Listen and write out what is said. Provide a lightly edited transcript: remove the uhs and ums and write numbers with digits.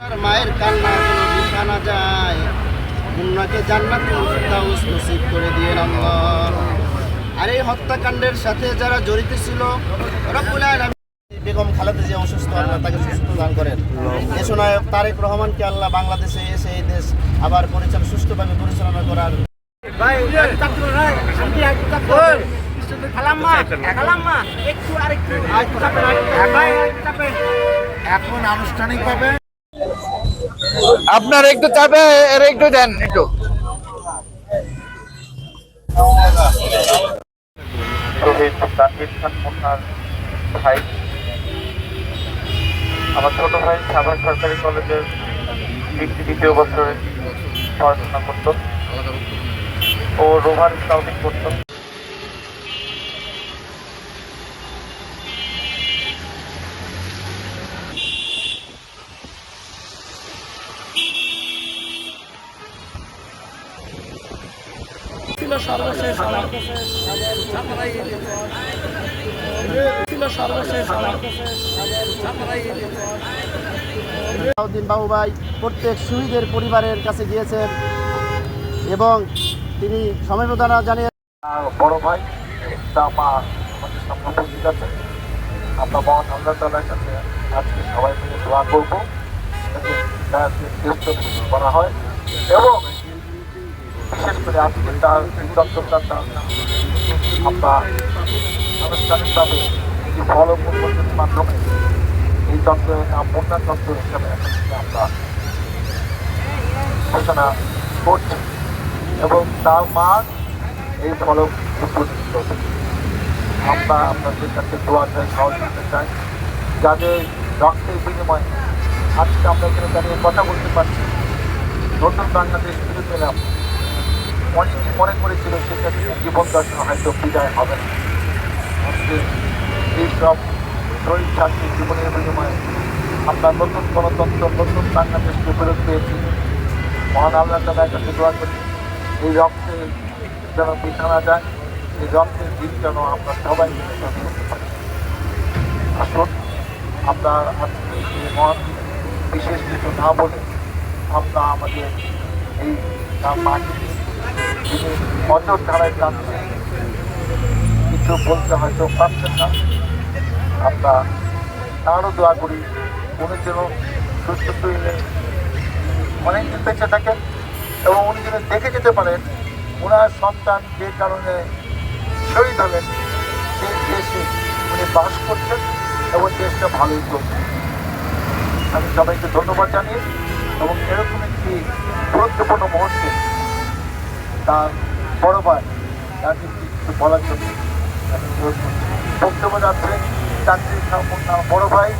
আর মায়ের কান্না যেন বৃথা না যায়, মুন্নাকে জান্নাতুল ফেরদাউস নসিব করে দিয়ে আল্লাহ। আর এই হত্যাকাণ্ডের সাথে যারা জড়িত ছিল, রব্বুল আলামিন বেগম খালেদা জিয়া অসুস্থ, আল্লাহ তাকে সুস্থ দান করেন। দেশনায়ক তারেক রহমানকে আল্লাহ বাংলাদেশে এসে এই দেশ আবার সুষ্ঠুভাবে পরিচালনা করার এখন আনুষ্ঠানিকভাবে আপনার একটু চাপে এর একটু দেন একটু। শহীদ তানভীর খান মুন্নার ভাই, আমার ছোট ভাই সাভার সরকারি কলেজের দ্বিতীয় বছরে পড়াশোনা করত। ও রোভার স্কাউটিং করত। সালাউদ্দিন বাবু ভাই প্রত্যেক শহীদের পরিবারের কাছে গিয়েছেন এবং তিনি সমবেদনা জানিয়ে বড় ভাই মা আমাদের সামনে উপস্থিত আছে। আমরা মহান আল্লাহ তাআলার কাছে আজকে সবাই মিলে দোয়া করবো তার শ্রেষ্ঠ করা হয় এবং বিশেষ করে আজকে তার দত্তকতা আমরা আনুষ্ঠানিকভাবে এই ফলপ্রসূতির মাধ্যমে এই তত্ত্বের নাম মুন্না তত্ত্ব হিসাবে আমরা ঘোষণা করছি এবং তার মা এই ফলপ্রসূতি আমরা আপনাদের কাছে দোয়া চাই, সহযোগিতা চাই, যাদের রক্তের বিনিময়ে আজকে আমরা এখানে দাঁড়িয়ে কথা বলতে পারছি। নতুন বাংলাদেশ ফিরে পেলাম। অনেকে মনে করেছিল সেটা জীবন দর্শন হয়তো বিদায় হবে না। আজকে এইসব শহীদ ছাত্রীর জীবনের বিনিময়ে আমরা নতুন গণতন্ত্র, নতুন বাংলাদেশকে ফেরত পেয়েছি। মহান আল্লাহ তাআলার কাছে দোয়া করি এই রক্তে যেন বৃথা না যায়, এই রক্তের দিন যেন আমরা সবাই মিলে শেষ করতে পারি। আসুন আমরা আজকে এই মহান বিশেষ কিছু না বলে আমরা আমাদের এই মাকে যিনি অজর ধারায় টানছে কিছু বলতে হয়তো পারছেন না, আমরা তারও দোয়া করি উনি যেন সুস্থ শরীরে অনেকদিন বেঁচে থাকেন এবং উনি যেন দেখে যেতে পারেন ওনার সন্তান যে কারণে শহীদ হলেন সেই দেশে উনি বাস করছেন এবং দেশটা ভালোই চলছে। আমি সবাইকে ধন্যবাদ জানিয়ে এবং এরকম একটি গুরুত্বপূর্ণ মুহূর্তে তার বড় ভাই তাকে কিছু বলার জন্য বক্তব্য যাচ্ছে তানভীর খান মুন্নার বড় ভাই